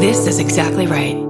This is exactly right.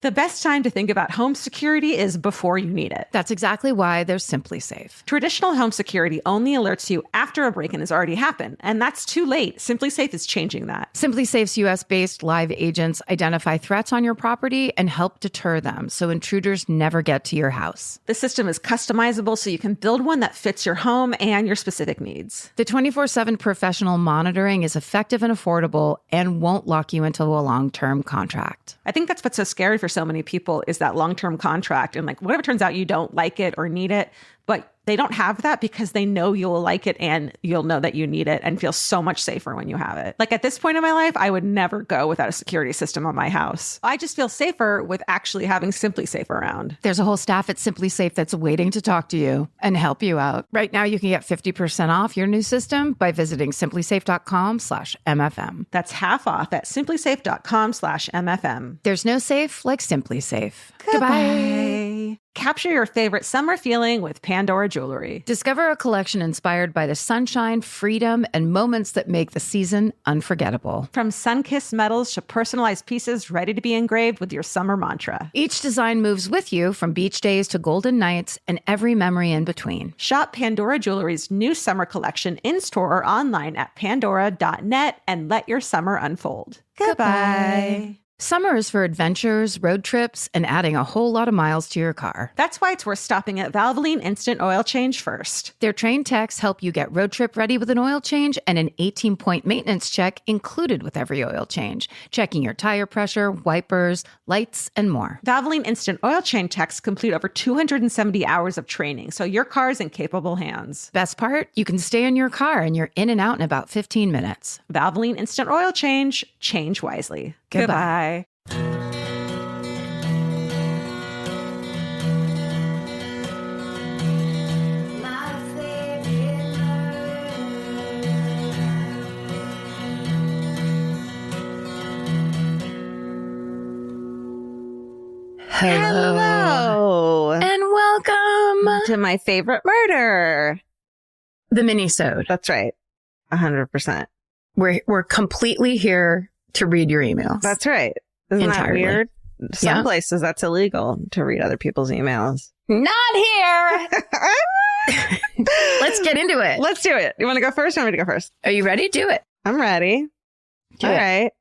The best time to think about home security is before you need it. That's exactly why there's Simply Safe. Traditional home security only alerts you after a break-in has already happened, and that's too late. Simply Safe is changing that. Simply Safe's US-based live agents identify threats on your property and help deter them so intruders never get to your house. The system is customizable so you can build one that fits your home and your specific needs. The 24/7 professional monitoring is effective and affordable and won't lock you into a long-term contract. I think that's what's so scary for so many people is that long-term contract. And like, what if it turns out you don't like it or need it, but they don't have that because they know you'll like it and you'll know that you need it and feel so much safer when you have it. Like at this point in my life, I would never go without a security system on my house. I just feel safer with actually having Simply Safe around. There's a whole staff at Simply Safe that's waiting to talk to you and help you out. Right now, you can get 50% off your new system by visiting simplysafe.com/MFM. That's half off at simplysafe.com/MFM. There's no safe like Simply Safe. Goodbye. Capture your favorite summer feeling with Pandora Jewelry. Discover a collection inspired by the sunshine, freedom, and moments that make the season unforgettable. From sun-kissed metals to personalized pieces ready to be engraved with your summer mantra. Each design moves with you from beach days to golden nights and every memory in between. Shop Pandora Jewelry's new summer collection in-store or online at pandora.net and let your summer unfold. Goodbye. Summer is for adventures, road trips, and adding a whole lot of miles to your car. That's why it's worth stopping at Valvoline Instant Oil Change first. Their trained techs help you get road trip ready with an oil change and an 18-point maintenance check included with every oil change, checking your tire pressure, wipers, lights, and more. Valvoline Instant Oil Change techs complete over 270 hours of training, so your car's in capable hands. Best part? You can stay in your car and you're in and out in about 15 minutes. Valvoline Instant Oil Change. Change wisely. Goodbye. Hello. And welcome to my favorite murder. The Minisode. That's right. 100%. We're completely here to read your emails. That's right. Isn't Entirely. that weird? Some places that's illegal to read other people's emails. Not here. Let's get into it. Let's do it. You want to go first or want me to go first? Are you ready? Do it. I'm ready. Do All it. right.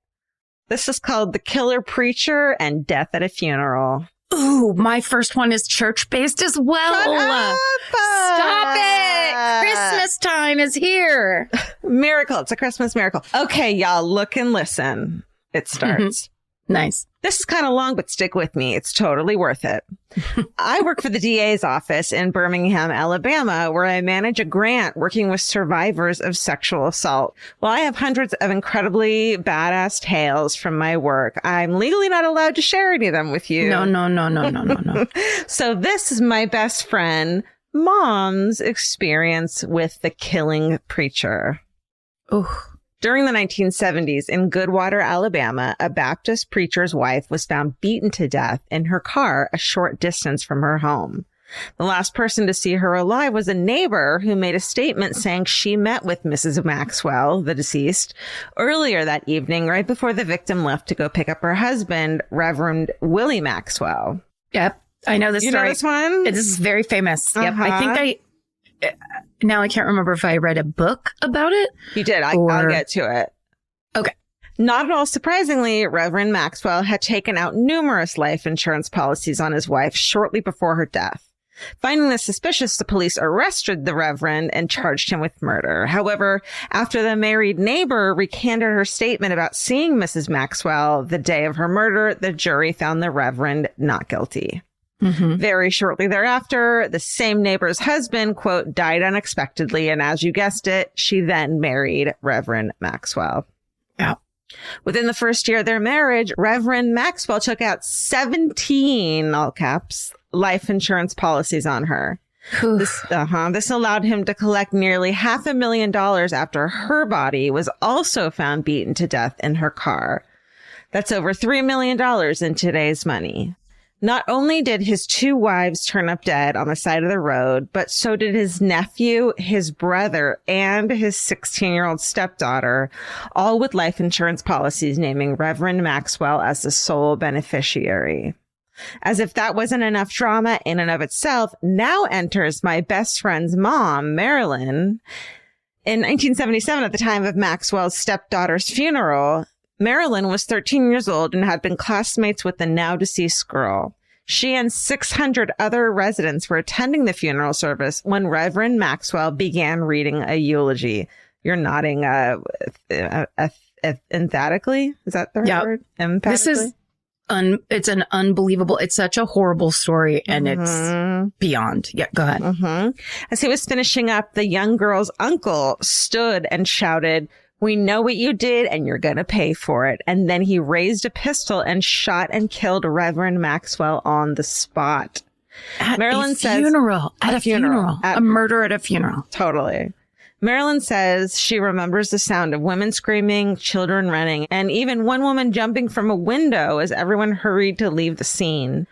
This is called The Killer Preacher and Death at a Funeral. Ooh, my first one is church-based as well. Shut up! Stop it! Christmas time is here. Miracle. It's a Christmas miracle. Okay, y'all, look and listen. It starts. Nice. This is kind of long, but stick with me. It's totally worth it. I work for the DA's office in Birmingham, Alabama, where I manage a grant working with survivors of sexual assault. Well, I have hundreds of incredibly badass tales from my work. I'm legally not allowed to share any of them with you. No. So this is my best friend, Mom's experience with the killing preacher. Ooh. During the 1970s in Goodwater, Alabama, a Baptist preacher's wife was found beaten to death in her car a short distance from her home. The last person to see her alive was a neighbor who made a statement saying she met with Mrs. Maxwell, the deceased, earlier that evening, right before the victim left to go pick up her husband, Reverend Willie Maxwell. Yep. I know this You story. know this one? This is very famous. Yep. I think now I can't remember if I read a book about it. You did. I'll get to it. Okay. Not at all surprisingly, Reverend Maxwell had taken out numerous life insurance policies on his wife shortly before her death. Finding this suspicious, the police arrested the Reverend and charged him with murder. However, after the married neighbor recanted her statement about seeing Mrs. Maxwell the day of her murder, the jury found the Reverend not guilty. Mm-hmm. Very shortly thereafter, the same neighbor's husband, quote, died unexpectedly. And as you guessed it, she then married Reverend Maxwell. Yeah. Within the first year of their marriage, Reverend Maxwell took out 17, all caps, life insurance policies on her. This allowed him to collect nearly $500,000 after her body was also found beaten to death in her car. That's over $3 million in today's money. Not only did his 2 wives turn up dead on the side of the road, but so did his nephew, his brother, and his 16-year-old stepdaughter, all with life insurance policies naming Reverend Maxwell as the sole beneficiary. As if that wasn't enough drama in and of itself, now enters my best friend's mom, Marilyn. In 1977, at the time of Maxwell's stepdaughter's funeral, Marilyn was 13 years old and had been classmates with the now deceased girl. She and 600 other residents were attending the funeral service when Reverend Maxwell began reading a eulogy. You're nodding emphatically? Is that the right word? Emphatically? This is it's an unbelievable, it's such a horrible story, and it's beyond. Yeah, go ahead. As he was finishing up, the young girl's uncle stood and shouted, "We know what you did and you're going to pay for it." And then he raised a pistol and shot and killed Reverend Maxwell on the spot. Marilyn says, At a funeral. A murder at a funeral. Totally. Marilyn says she remembers the sound of women screaming, children running, and even one woman jumping from a window as everyone hurried to leave the scene.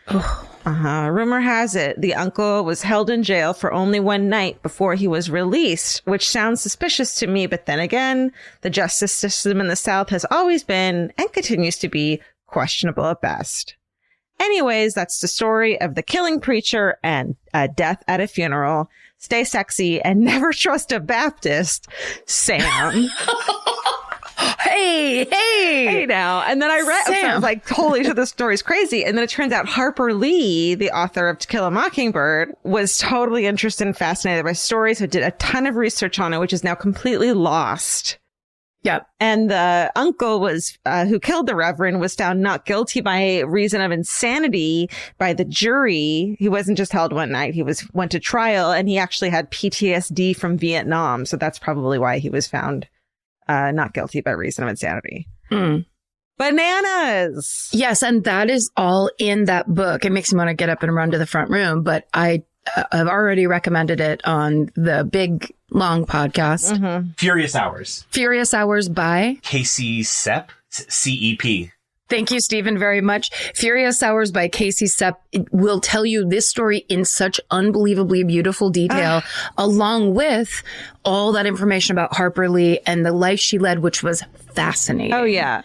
Rumor has it the uncle was held in jail for only one night before he was released, which sounds suspicious to me. But then again, the justice system in the South has always been and continues to be questionable at best. Anyways, that's the story of the killing preacher and death at a funeral. Stay sexy and never trust a Baptist, Sam. Hey now. And then I read, so I was like, holy shit, this story's crazy. And then it turns out Harper Lee, the author of To Kill a Mockingbird, was totally interested and fascinated by stories, so did a ton of research on it, which is now completely lost. Yep. And the uncle was who killed the Reverend was found not guilty by reason of insanity by the jury. He wasn't just held one night. He went to trial, and he actually had PTSD from Vietnam. So that's probably why he was found not guilty by reason of insanity. Bananas. Yes. And that is all in that book. It makes me want to get up and run to the front room, but I've already recommended it on the big long podcast. Furious Hours. Furious Hours by Casey Sepp, CEP. Thank you, Stephen, very much. Furious Hours by Casey Sepp will tell you this story in such unbelievably beautiful detail, along with all that information about Harper Lee and the life she led, which was fascinating. Oh, yeah.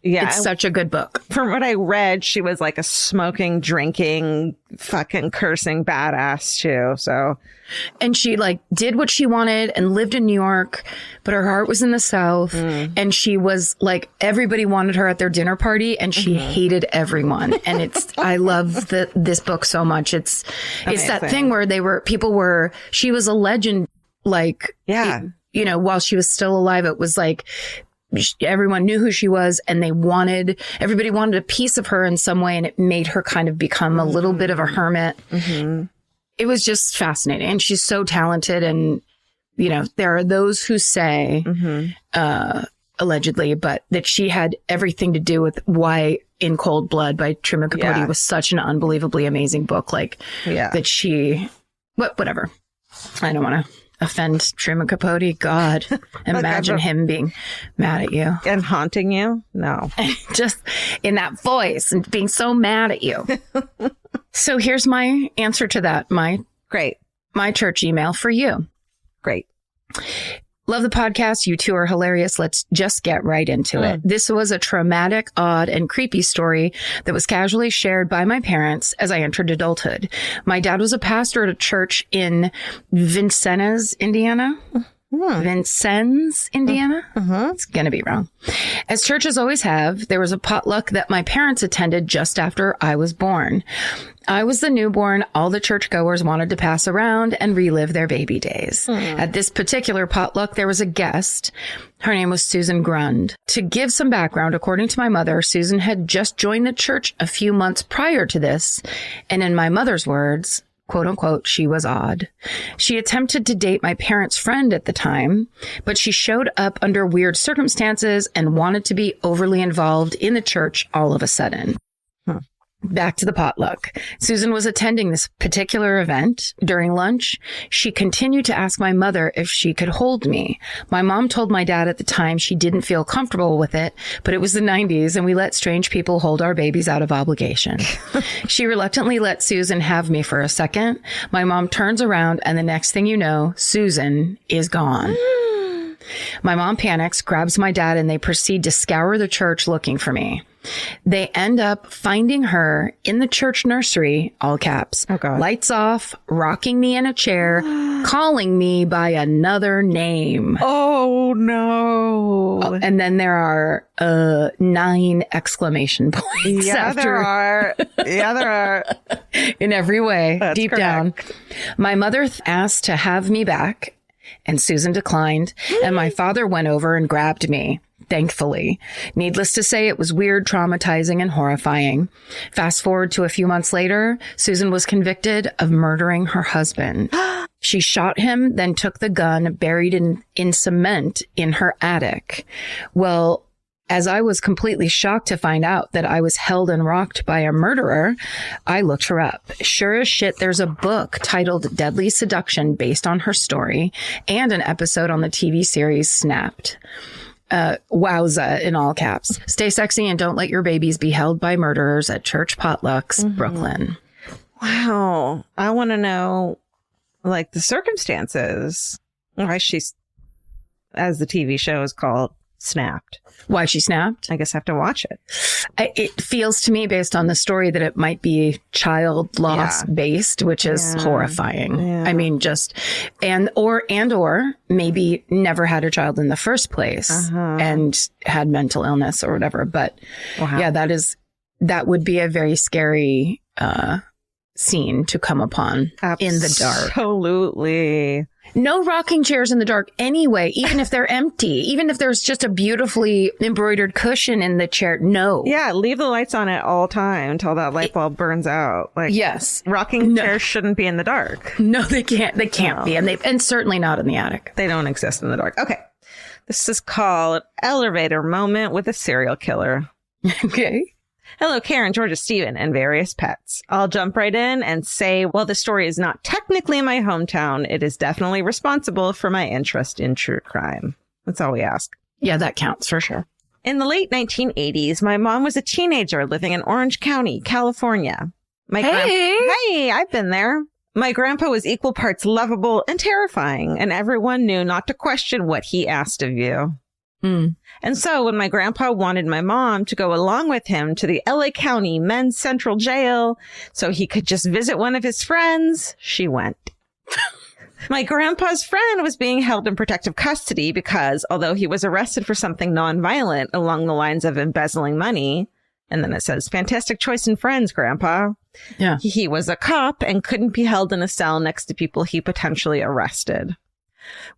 Yeah. It's such a good book. From what I read, she was like a smoking, drinking, fucking cursing badass too. So, and she like did what she wanted and lived in New York, but her heart was in the South. And she was like, everybody wanted her at their dinner party, and she hated everyone. And I love this book so much. It's that thing where she was a legend. Like, while she was still alive, it was like, everyone knew who she was, and everybody wanted a piece of her in some way, and it made her kind of become a little bit of a hermit. It was just fascinating, and she's so talented. And there are those who say allegedly, but that she had everything to do with why In Cold Blood by Truman Capote was such an unbelievably amazing book. That she whatever. I don't want to offend Truman Capote. God, imagine him being mad at you and haunting you. No, just in that voice and being so mad at you. So here's my answer to that. My church email for you. Great. Love the podcast. You two are hilarious. Let's just get right into it. This was a traumatic, odd, and creepy story that was casually shared by my parents as I entered adulthood. My dad was a pastor at a church in Vincennes, Indiana. Vincennes, Indiana? It's going to be wrong. As churches always have, there was a potluck that my parents attended just after I was born. I was the newborn all the churchgoers wanted to pass around and relive their baby days. At this particular potluck, there was a guest. Her name was Susan Grund. To give some background, according to my mother, Susan had just joined the church a few months prior to this, and in my mother's words, quote unquote, she was odd. She attempted to date my parents' friend at the time, but she showed up under weird circumstances and wanted to be overly involved in the church all of a sudden. Back to the potluck. Susan was attending this particular event. During lunch, she continued to ask my mother if she could hold me. My mom told my dad at the time she didn't feel comfortable with it, but it was the 90s and we let strange people hold our babies out of obligation. She reluctantly let Susan have me for a second. My mom turns around and the next thing you know, Susan is gone. My mom panics, grabs my dad, and they proceed to scour the church looking for me. They end up finding her in the church nursery, all caps, lights off, rocking me in a chair, calling me by another name. Oh, no. Oh, and then there are 9 exclamation points. Yeah, there are. Yeah, there are. In every way, That's deep correct. down. My mother asked to have me back, and Susan declined, and my father went over and grabbed me. Thankfully. Needless to say, it was weird, traumatizing, and horrifying. Fast forward to a few months later, Susan was convicted of murdering her husband. She shot him, then took the gun buried in cement in her attic. Well, as I was completely shocked to find out that I was held and rocked by a murderer, I looked her up. Sure as shit, there's a book titled Deadly Seduction based on her story and an episode on the TV series Snapped. Wowza in all caps. Stay sexy and don't let your babies be held by murderers at church potlucks, Brooklyn. Wow. I want to know, like, the circumstances. Why she's, as the TV show is called, snapped. Why she snapped? I guess I have to watch it. It feels to me, based on the story, that it might be child loss based, which is horrifying. Yeah. I mean, just or maybe never had a child in the first place and had mental illness or whatever. But yeah, that would be a very scary scene to come upon in the dark. Absolutely. No rocking chairs in the dark anyway, even if they're empty, even if there's just a beautifully embroidered cushion in the chair. No. Yeah, leave the lights on at all time until that light bulb burns out. Like, yes. Rocking chairs shouldn't be in the dark. No, they can't. They can't be. And certainly not in the attic. They don't exist in the dark. Okay. This is called Elevator Moment with a Serial Killer. Okay. Hello, Karen, Georgia, Stephen, and various pets. I'll jump right in and say, while the story is not technically my hometown, it is definitely responsible for my interest in true crime. That's all we ask. Yeah, that counts for sure. In the late 1980s, my mom was a teenager living in Orange County, California. Hey, I've been there. My grandpa was equal parts lovable and terrifying, and everyone knew not to question what he asked of you. And so when my grandpa wanted my mom to go along with him to the LA County Men's Central Jail so he could just visit one of his friends, she went. My grandpa's friend was being held in protective custody because although he was arrested for something nonviolent along the lines of embezzling money, and then it says, fantastic choice in friends, Grandpa. Yeah. He was a cop and couldn't be held in a cell next to people he potentially arrested.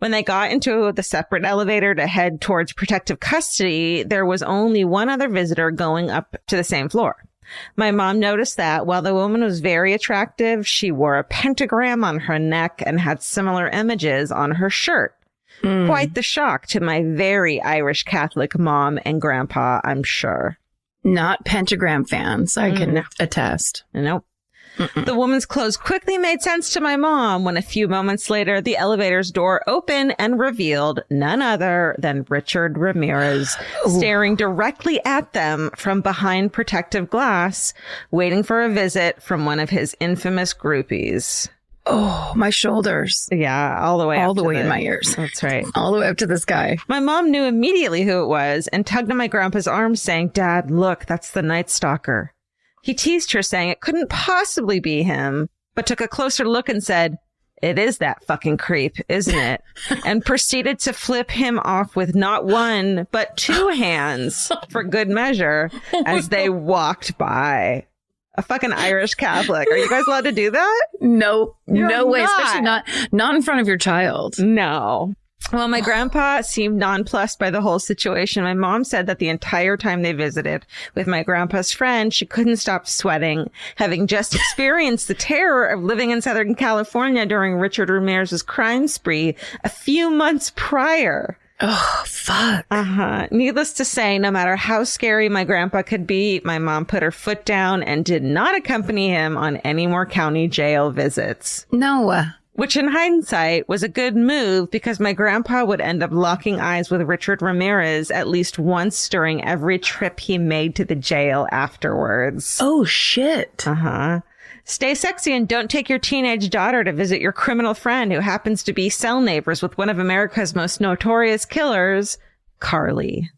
When they got into the separate elevator to head towards protective custody, there was only one other visitor going up to the same floor. My mom noticed that while the woman was very attractive, she wore a pentagram on her neck and had similar images on her shirt. Quite the shock to my very Irish Catholic mom and grandpa, I'm sure. Not pentagram fans, I can attest. Nope. The woman's clothes quickly made sense to my mom when a few moments later, the elevator's door opened and revealed none other than Richard Ramirez staring directly at them from behind protective glass, waiting for a visit from one of his infamous groupies. Oh, my shoulders. Yeah, all the way in my ears. That's right. All the way up to this guy. My mom knew immediately who it was and tugged on my grandpa's arm saying, Dad, look, that's the Night Stalker. He teased her, saying it couldn't possibly be him, but took a closer look and said, it is that fucking creep, isn't it? And proceeded to flip him off with not one, but 2 hands for good measure as they walked by. A fucking Irish Catholic. Are you guys allowed to do that? No, no way. not. Especially not in front of your child. No. Well, my grandpa seemed nonplussed by the whole situation. My mom said that the entire time they visited with my grandpa's friend, she couldn't stop sweating, having just experienced the terror of living in Southern California during Richard Ramirez's crime spree a few months prior. Oh, fuck. Needless to say, no matter how scary my grandpa could be, my mom put her foot down and did not accompany him on any more county jail visits. No. Which in hindsight was a good move because my grandpa would end up locking eyes with Richard Ramirez at least once during every trip he made to the jail afterwards. Oh, shit. Stay sexy and don't take your teenage daughter to visit your criminal friend who happens to be cell neighbors with one of America's most notorious killers, Carly.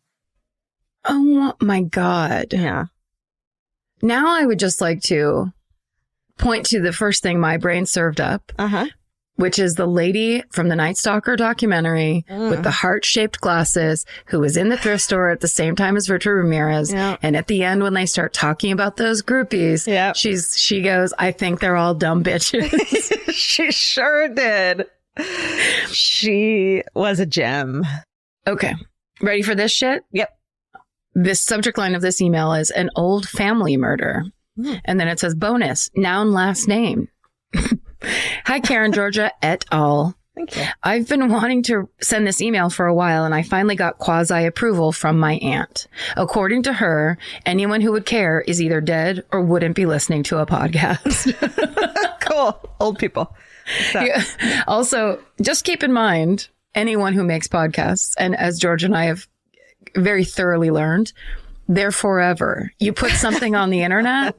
Oh, my God. Yeah. Now I would just like to point to the first thing my brain served up. Which is the lady from the Night Stalker documentary with the heart-shaped glasses who was in the thrift store at the same time as Richard Ramirez. Yep. And at the end, when they start talking about those groupies, she goes, I think they're all dumb bitches. She sure did. She was a gem. Okay. Ready for this shit? Yep. This subject line of this email is an old family murder. And then it says bonus, noun, last name. Hi, Karen, Georgia, et al. Thank you. I've been wanting to send this email for a while, and I finally got quasi-approval from my aunt. According to her, anyone who would care is either dead or wouldn't be listening to a podcast. Cool. Old people. Yeah. Also, just keep in mind, anyone who makes podcasts, and as George and I have very thoroughly learned, they're forever. You put something on the internet,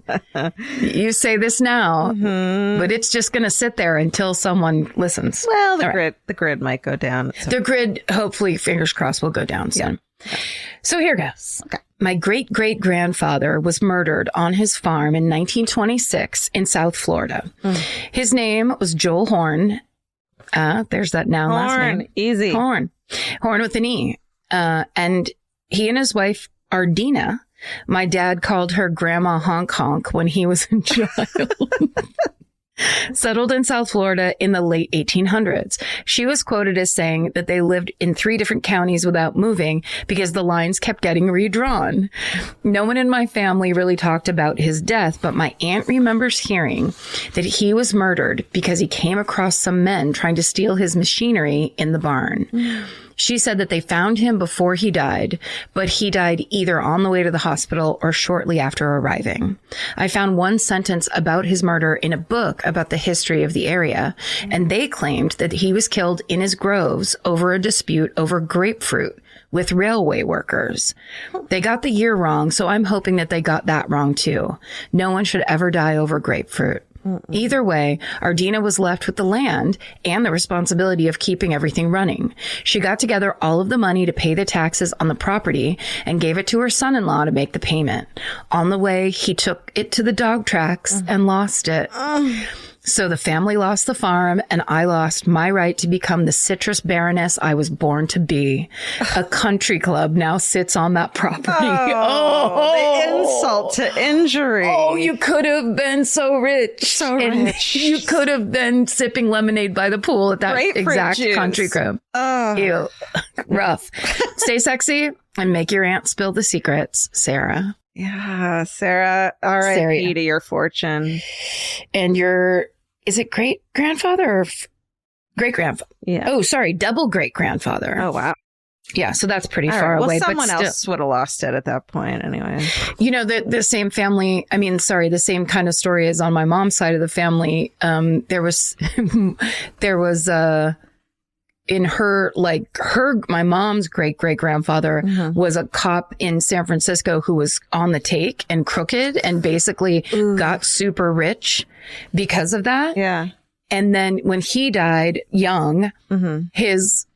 you say this now, but it's just going to sit there until someone listens. Well, the grid might go down. The grid, hopefully, fingers crossed, will go down soon. Yeah. So here goes. Okay. My great-great-grandfather was murdered on his farm in 1926 in South Florida. His name was Joel Horn. There's that noun last name. Easy. Horn with an E. And he and his wife, Ardina, my dad called her Grandma Honk Honk when he was a child, settled in South Florida in the late 1800s. She was quoted as saying that they lived in 3 different counties without moving because the lines kept getting redrawn. No one in my family really talked about his death, but my aunt remembers hearing that he was murdered because he came across some men trying to steal his machinery in the barn. She said that they found him before he died, but he died either on the way to the hospital or shortly after arriving. I found one sentence about his murder in a book about the history of the area, and they claimed that he was killed in his groves over a dispute over grapefruit with railway workers. They got the year wrong, so I'm hoping that they got that wrong too. No one should ever die over grapefruit. Either way, Ardina was left with the land and the responsibility of keeping everything running. She got together all of the money to pay the taxes on the property and gave it to her son-in-law to make the payment. On the way, he took it to the dog tracks and lost it. So the family lost the farm, and I lost my right to become the citrus baroness I was born to be. A country club now sits on that property. The insult to injury. Oh, you could have been so rich. So rich. You could have been sipping lemonade by the pool at that Grapefruit exact juice. country club. Ew. Rough. Stay sexy and make your aunt spill the secrets, Sarah. Yeah, Sarah. R.I.P. to your fortune. And is it great-grandfather or great-grandfather? Yeah. Oh, sorry, double great-grandfather. Oh, wow. Yeah, so that's pretty All far right. Well, away. someone but still, else would have lost it at that point anyway. You know, the same family, the same kind of story as on my mom's side of the family. There was in my mom's great-great-grandfather was a cop in San Francisco who was on the take and crooked and basically got super rich because of that. Yeah. And then when he died young, his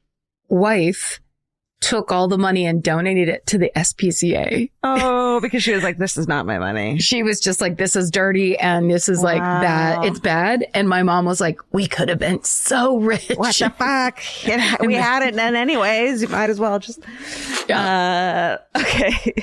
wife took all the money and donated it to the SPCA. Oh, because she was like, this is not my money. She was just like, this is dirty and this is like bad. It's bad. And my mom was like, we could have been so rich. What the fuck? We had it then anyways. You might as well just... Okay.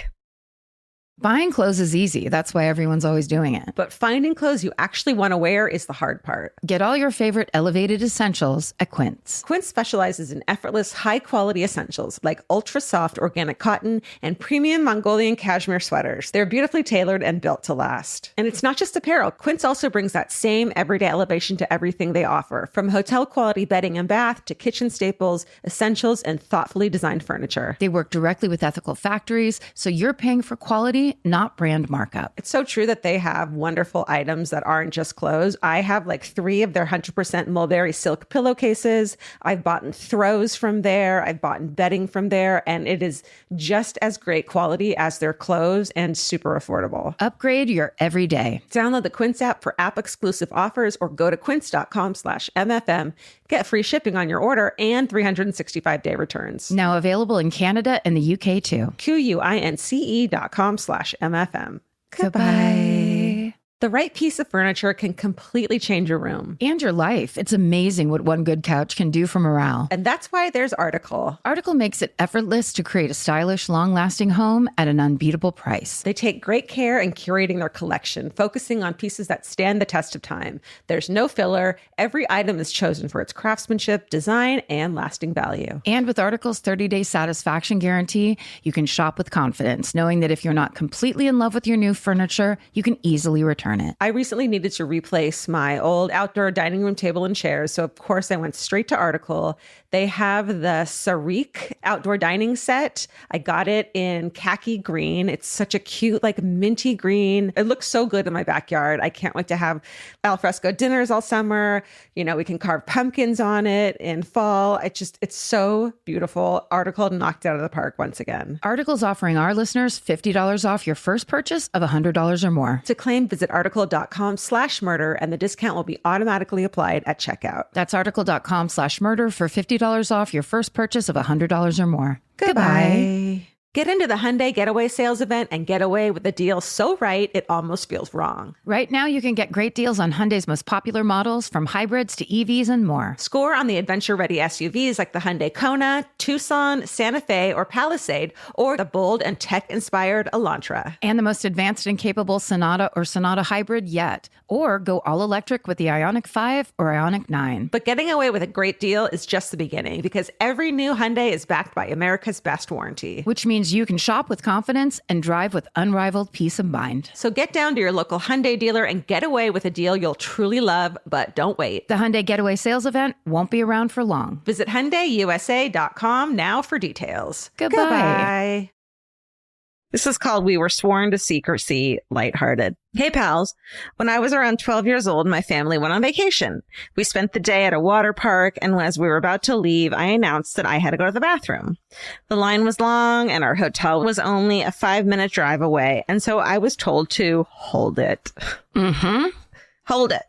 Buying clothes is easy. That's why everyone's always doing it. But finding clothes you actually want to wear is the hard part. Get all your favorite elevated essentials at Quince. Quince specializes in effortless, high-quality essentials like ultra-soft organic cotton and premium Mongolian cashmere sweaters. They're beautifully tailored and built to last. And it's not just apparel. Quince also brings that same everyday elevation to everything they offer, from hotel-quality bedding and bath to kitchen staples, essentials, and thoughtfully designed furniture. They work directly with ethical factories, so you're paying for quality, not brand markup. It's so true that they have wonderful items that aren't just clothes. I have like 3 of their 100% mulberry silk pillowcases. I've bought throws from there. I've bought bedding from there. And it is just as great quality as their clothes and super affordable. Upgrade your everyday. Download the Quince app for app-exclusive offers or go to quince.com/MFM. Get free shipping on your order and 365-day returns. Now available in Canada and the UK too. QUINCE.com/MFM. Goodbye. The right piece of furniture can completely change your room. And your life. It's amazing what one good couch can do for morale. And that's why there's Article. Article makes it effortless to create a stylish, long-lasting home at an unbeatable price. They take great care in curating their collection, focusing on pieces that stand the test of time. There's no filler. Every item is chosen for its craftsmanship, design, and lasting value. And with Article's 30-day satisfaction guarantee, you can shop with confidence, knowing that if you're not completely in love with your new furniture, you can easily return it. I recently needed to replace my old outdoor dining room table and chairs, so of course I went straight to Article. They have the Sarik outdoor dining set. I got it in khaki green. It's such a cute, like minty green. It looks so good in my backyard. I can't wait to have alfresco dinners all summer. You know, we can carve pumpkins on it in fall. It's so beautiful. Article knocked it out of the park once again. Article's offering our listeners $50 off your first purchase of $100 or more. To claim, visit article.com/murder and the discount will be automatically applied at checkout. That's article.com/murder for $50 off your first purchase of $100 or more. Goodbye. Get into the Hyundai Getaway Sales event and get away with a deal so right it almost feels wrong. Right now, you can get great deals on Hyundai's most popular models, from hybrids to EVs and more. Score on the adventure-ready SUVs like the Hyundai Kona, Tucson, Santa Fe, or Palisade, or the bold and tech-inspired Elantra. And the most advanced and capable Sonata or Sonata Hybrid yet. Or go all-electric with the Ioniq 5 or Ioniq 9. But getting away with a great deal is just the beginning, because every new Hyundai is backed by America's best warranty. Which means you can shop with confidence and drive with unrivaled peace of mind. So get down to your local Hyundai dealer and get away with a deal you'll truly love, but don't wait. The Hyundai Getaway Sales event won't be around for long. Visit HyundaiUSA.com now for details. Goodbye. This is called We Were Sworn to Secrecy, Lighthearted. Hey, pals. When I was around 12 years old, my family went on vacation. We spent the day at a water park, and as we were about to leave, I announced that I had to go to the bathroom. The line was long, and our hotel was only a 5-minute drive away, and so I was told to hold it. Hold it.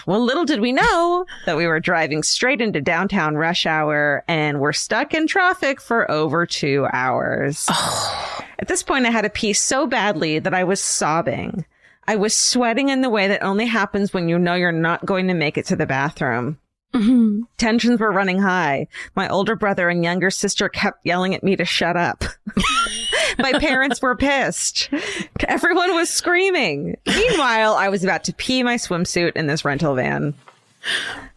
Well, little did we know that we were driving straight into downtown rush hour and were stuck in traffic for over 2 hours. At this point, I had to pee so badly that I was sobbing. I was sweating in the way that only happens when you know you're not going to make it to the bathroom. Tensions were running high. My older brother and younger sister kept yelling at me to shut up. My parents were pissed. Everyone was screaming. Meanwhile, I was about to pee my swimsuit in this rental van.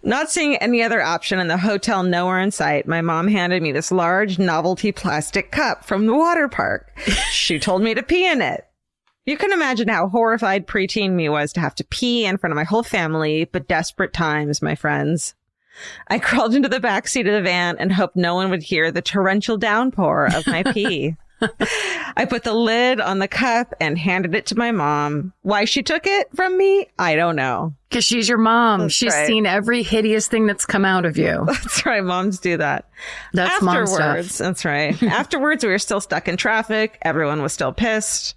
Not seeing any other option and the hotel nowhere in sight, my mom handed me this large novelty plastic cup from the water park. She told me to pee in it. You can imagine how horrified preteen me was to have to pee in front of my whole family, but desperate times, my friends. I crawled into the back seat of the van and hoped no one would hear the torrential downpour of my pee. I put the lid on the cup and handed it to my mom. Why she took it from me, I don't know. Because she's your mom. That's She's right. seen every hideous thing that's come out of you. That's right. Moms do that. That's mom Afterwards, stuff. that's right. Afterwards, we were still stuck in traffic. Everyone was still pissed.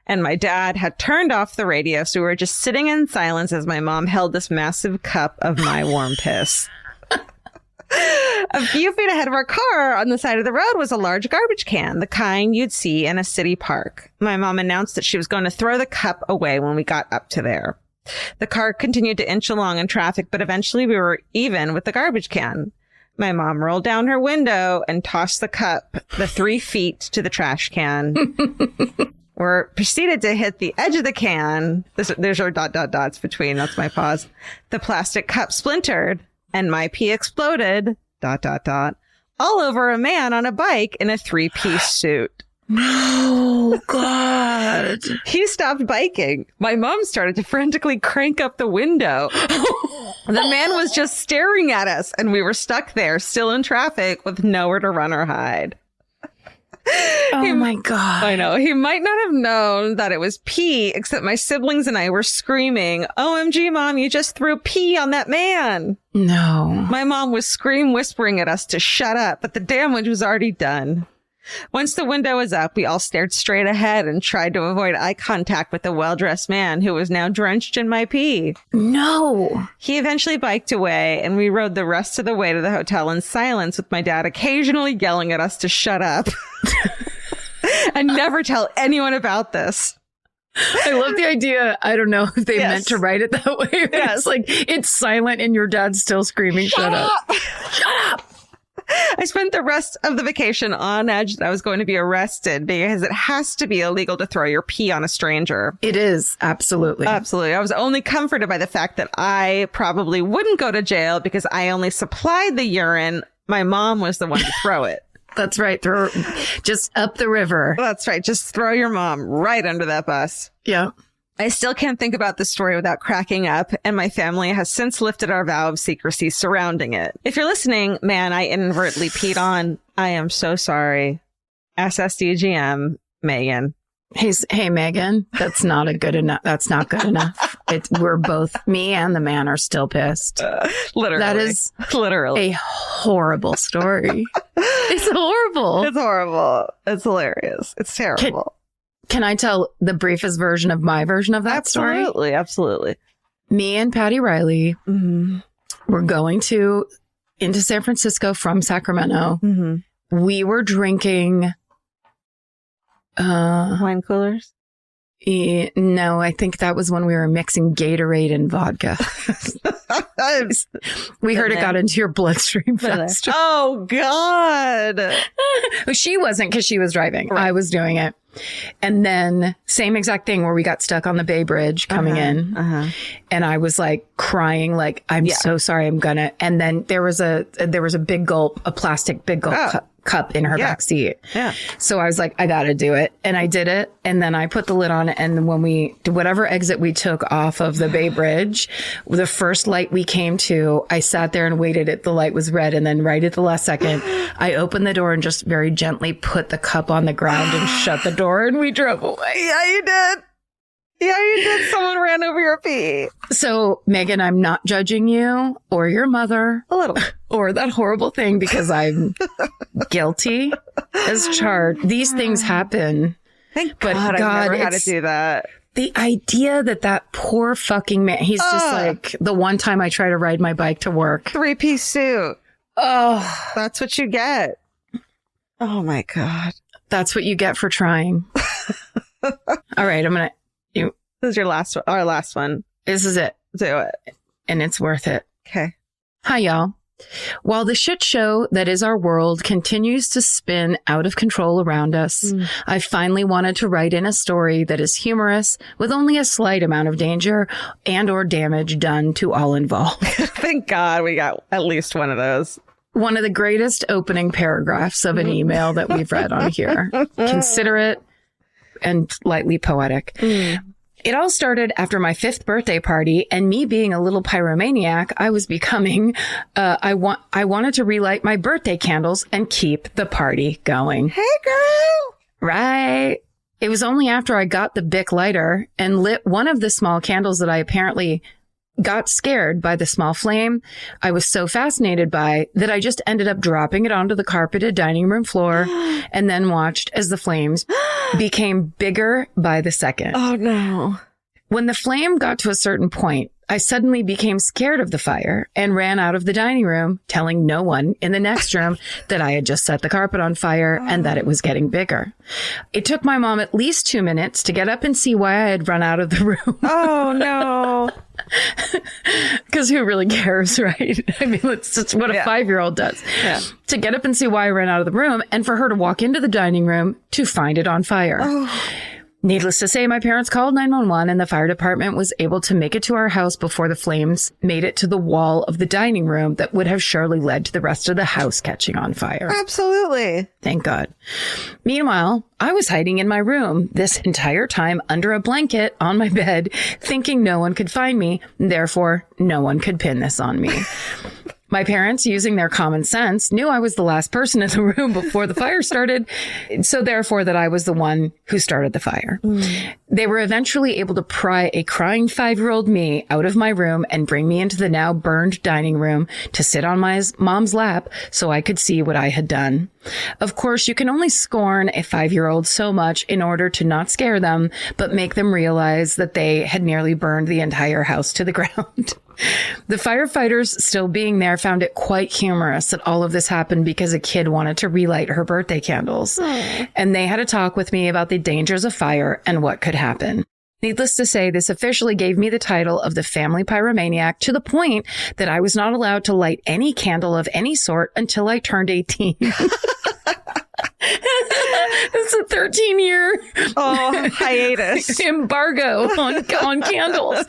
And my dad had turned off the radio. So we were just sitting in silence as my mom held this massive cup of my warm piss. A few feet ahead of our car on the side of the road was a large garbage can, the kind you'd see in a city park. My mom announced that she was going to throw the cup away when we got up to there. The car continued to inch along in traffic, but eventually we were even with the garbage can. My mom rolled down her window and tossed the cup the 3 feet to the trash can. We're proceeded to hit the edge of the can. There's our ... between. That's my pause. The plastic cup splintered and my pee exploded ... all over a man on a bike in a 3-piece suit. Oh, God. He stopped biking. My mom started to frantically crank up the window. The man was just staring at us, and we were stuck there, still in traffic, with nowhere to run or hide. Oh, my God. I know. He might not have known that it was pee, except my siblings and I were screaming, "OMG, Mom, you just threw pee on that man." No. My mom was whispering at us to shut up, but the damage was already done. Once the window was up, we all stared straight ahead and tried to avoid eye contact with the well-dressed man who was now drenched in my pee. No. He eventually biked away, and we rode the rest of the way to the hotel in silence, with my dad occasionally yelling at us to shut up and never tell anyone about this. I love the idea. I don't know if they Yes. meant to write it that way. Yes. It's like, it's silent and your dad's still screaming, shut up. Shut up. I spent the rest of the vacation on edge that I was going to be arrested because it has to be illegal to throw your pee on a stranger. It is. Absolutely. Absolutely. I was only comforted by the fact that I probably wouldn't go to jail because I only supplied the urine. My mom was the one to throw it. That's right. Throw just up the river. That's right. Just throw your mom right under that bus. Yeah. I still can't think about this story without cracking up, and my family has since lifted our vow of secrecy surrounding it. If you're listening, man, I inadvertently peed on. I am so sorry. SSDGM, Megan. Hey, Megan, that's not good enough. That's not good enough. We're both, me and the man are still pissed. Literally. That is literally a horrible story. It's horrible. It's horrible. It's hilarious. It's terrible. Can I tell the briefest version of my version of that story? Absolutely. Absolutely. Me and Patty Riley were going into San Francisco from Sacramento. Mm-hmm. We were drinking wine coolers. No, I think that was when we were mixing Gatorade and vodka. We heard it got into your bloodstream faster. Oh, God. She wasn't because she was driving. Right. I was doing it. And then same exact thing where we got stuck on the Bay Bridge coming in. And I was like crying, like, I'm so sorry. And then there was a big gulp, a plastic big gulp cup in her back seat. Yeah. So I was like, I got to do it. And I did it. And then I put the lid on it. And when we did whatever exit we took off of the Bay Bridge, the first light we came to, I sat there and waited the light was red. And then right at the last second, I opened the door and just very gently put the cup on the ground and shut the door, and we drove away. Yeah, you did. Yeah, you did. Someone ran over your pee. So, Megan, I'm not judging you or your mother A little. or that horrible thing because I'm guilty as charged. These things happen. Thank But God, God, I've never had to it's- do that. The idea that poor fucking man, he's just like the one time I try to ride my bike to work. 3-piece suit. Oh, That's what you get. Oh, my God. that's what you get for trying. All right, This is our last one. this is it. Do it. And it's worth it. Okay. Hi, y'all. While the shit show that is our world continues to spin out of control around us, I finally wanted to write in a story that is humorous with only a slight amount of danger and or damage done to all involved. Thank God we got at least one of those. One of the greatest opening paragraphs of an email that we've read on here. Considerate and lightly poetic. It all started after my 5th birthday party, and me being a little pyromaniac, I was becoming, I wanted to relight my birthday candles and keep the party going. Hey, girl. Right. It was only after I got the Bic lighter and lit one of the small candles that I apparently got scared by the small flame I was so fascinated by that I just ended up dropping it onto the carpeted dining room floor and then watched as the flames became bigger by the second. Oh, no. When the flame got to a certain point, I suddenly became scared of the fire and ran out of the dining room, telling no one in the next room that I had just set the carpet on fire and that it was getting bigger. It took my mom at least 2 minutes to get up and see why I had run out of the room. Oh, no. Because who really cares, right? I mean, it's just what a 5-year-old does. Yeah. To get up and see why I ran out of the room and for her to walk into the dining room to find it on fire. Needless to say, my parents called 911 and the fire department was able to make it to our house before the flames made it to the wall of the dining room that would have surely led to the rest of the house catching on fire. Absolutely. Thank God. Meanwhile, I was hiding in my room this entire time under a blanket on my bed, thinking no one could find me. Therefore, no one could pin this on me. My parents, using their common sense, knew I was the last person in the room before the fire started. So therefore that I was the one who started the fire. They were eventually able to pry a crying 5-year-old me out of my room and bring me into the now burned dining room to sit on my mom's lap so I could see what I had done. Of course, you can only scorn a 5-year-old so much in order to not scare them, but make them realize that they had nearly burned the entire house to the ground. The firefighters, still being there, found it quite humorous that all of this happened because a kid wanted to relight her birthday candles. And they had a talk with me about the dangers of fire and what could happen. Needless to say, this officially gave me the title of the family pyromaniac, to the point that I was not allowed to light any candle of any sort until I turned 18. It's a 13-year hiatus embargo on candles.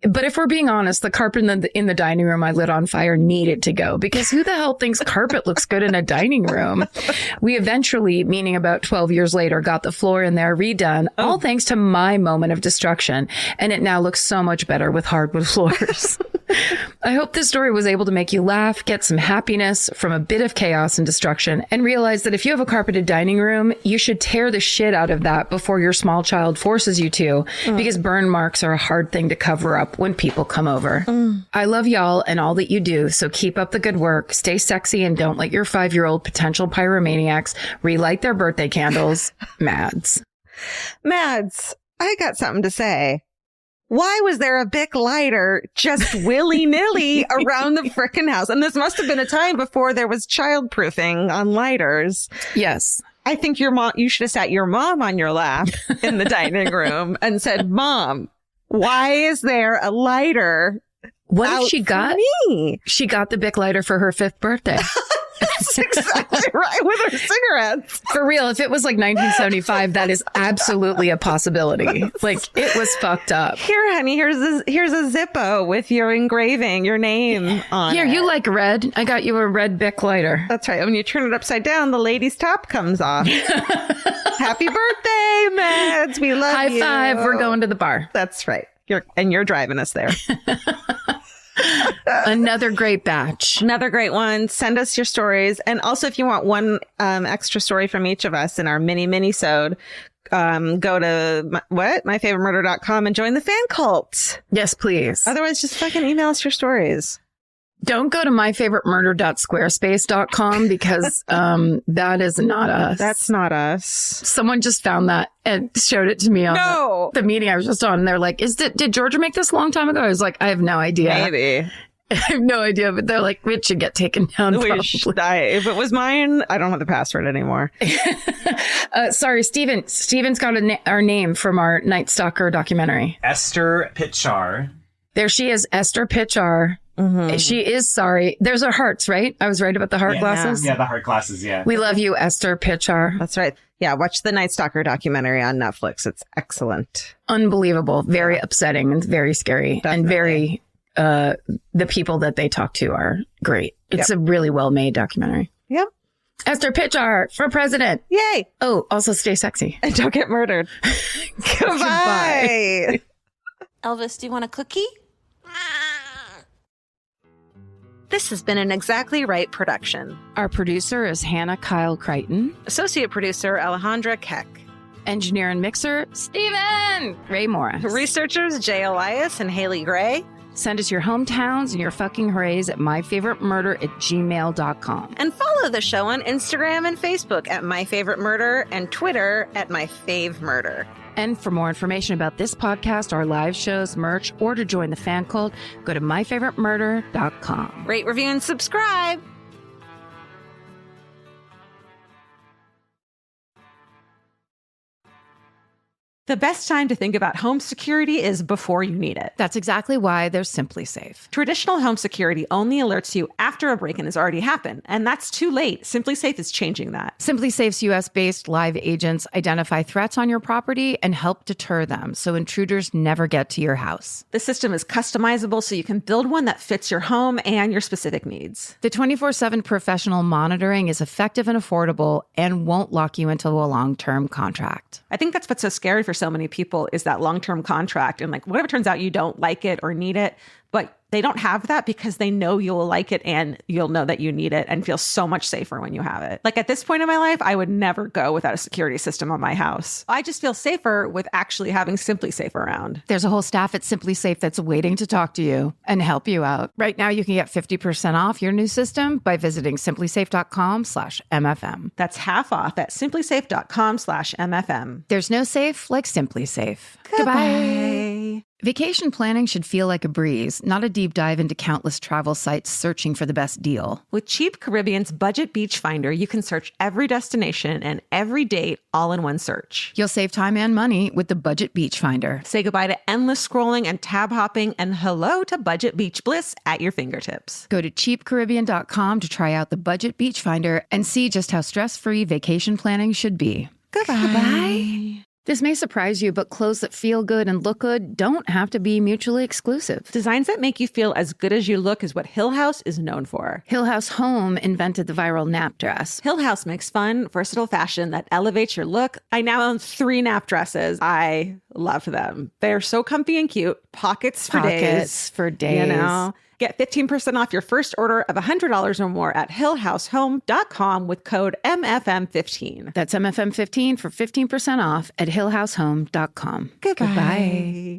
But if we're being honest, the carpet in the dining room I lit on fire needed to go, because who the hell thinks carpet looks good in a dining room? We eventually, meaning about 12 years later, got the floor in there redone, all thanks to my moment of destruction. And it now looks so much better with hardwood floors. I hope this story was able to make you laugh, get some happiness from a bit of chaos and destruction, and realize that if you have a carpeted dining room, you should tear the shit out of that before your small child forces you to, because burn marks are a hard thing to cover up when people come over. I love y'all and all that you do, so keep up the good work, stay sexy, and don't let your 5-year-old potential pyromaniacs relight their birthday candles. Mads, I got something to say. Why was there a Bic lighter just willy-nilly around the frickin' house? And this must have been a time before there was childproofing on lighters. Yes. I think you should have sat your mom on your lap in the dining room and said, Mom, why is there a lighter? What if she got me? She got the Bic lighter for her 5th birthday. That's exactly right, with her cigarettes. For real, if it was like 1975, that is absolutely a possibility. Like, it was fucked up. Here, honey, here's a Zippo with your engraving, your name on Here, it. you like red? I got you a red Bic lighter. That's right. When you turn it upside down, the lady's top comes off. Happy birthday, Mads. We love you. High five. We're going to the bar. That's right. You're driving us there. Another great batch. Another great one. Send us your stories. And also, if you want one extra story from each of us in our mini-sode, go to myfavoritemurder.com and join the fan cult. Yes, please. Otherwise, just fucking email us your stories. Don't go to myfavoritemurder.squarespace.com because that is not us. That's not us. Someone just found that and showed it to me on the meeting I was just on. And they're like, did Georgia make this a long time ago? I was like, I have no idea. Maybe. I have no idea, but they're like, it should get taken down. If it was mine, I don't have the password anymore. Sorry, Steven. Steven's got our name from our Night Stalker documentary. Esther Pitchar. There she is, Esther Pitchar. Mm-hmm. She is sorry. There's her hearts, right? I was right about the heart glasses. Yeah, the heart glasses. Yeah. We love you, Esther Pitchar. That's right. Yeah. Watch the Night Stalker documentary on Netflix. It's excellent. Unbelievable. Very upsetting and very scary. Definitely. And very, the people that they talk to are great. It's a really well-made documentary. Yep. Esther Pitchar for president. Yay. Oh, also stay sexy. And don't get murdered. Goodbye. Elvis, do you want a cookie? This has been an Exactly Right production. Our producer is Hannah Kyle Crichton. Associate producer, Alejandra Keck. Engineer and mixer, Steven Ray Morris. Researchers, Jay Elias and Haley Gray. Send us your hometowns and your fucking hoorays at myfavoritemurder@gmail.com. And follow the show on Instagram and Facebook at myfavoritemurder and Twitter at myfavemurder. And for more information about this podcast, our live shows, merch, or to join the fan cult, go to myfavoritemurder.com. Rate, review, and subscribe. The best time to think about home security is before you need it. That's exactly why there's Simply Safe. Traditional home security only alerts you after a break-in has already happened, and that's too late. Simply Safe is changing that. Simply Safe's US-based live agents identify threats on your property and help deter them so intruders never get to your house. The system is customizable so you can build one that fits your home and your specific needs. The 24/7 professional monitoring is effective and affordable and won't lock you into a long-term contract. I think that's what's so scary for so many people is that long-term contract. And like, what if it turns out you don't like it or need it, but they don't have that because they know you'll like it and you'll know that you need it and feel so much safer when you have it. Like at this point in my life, I would never go without a security system on my house. I just feel safer with actually having Simply Safe around. There's a whole staff at Simply Safe that's waiting to talk to you and help you out. Right now, you can get 50% off your new system by visiting simplysafe.com/MFM. That's half off at simplysafe.com/MFM. There's no safe like Simply Safe. Goodbye. Vacation planning should feel like a breeze, not a deep dive into countless travel sites searching for the best deal. With Cheap Caribbean's Budget Beach Finder, you can search every destination and every date all in one search. You'll save time and money with the Budget Beach Finder. Say goodbye to endless scrolling and tab hopping and hello to Budget Beach Bliss at your fingertips. Go to cheapcaribbean.com to try out the Budget Beach Finder and see just how stress-free vacation planning should be. Goodbye. This may surprise you, but clothes that feel good and look good don't have to be mutually exclusive. Designs that make you feel as good as you look is what Hill House is known for. Hill House Home invented the viral nap dress. Hill House makes fun, versatile fashion that elevates your look. I now own 3 nap dresses. I love them. They're so comfy and cute. Pockets for days. You know. Get 15% off your first order of $100 or more at hillhousehome.com with code MFM15. That's MFM15 for 15% off at hillhousehome.com. Goodbye.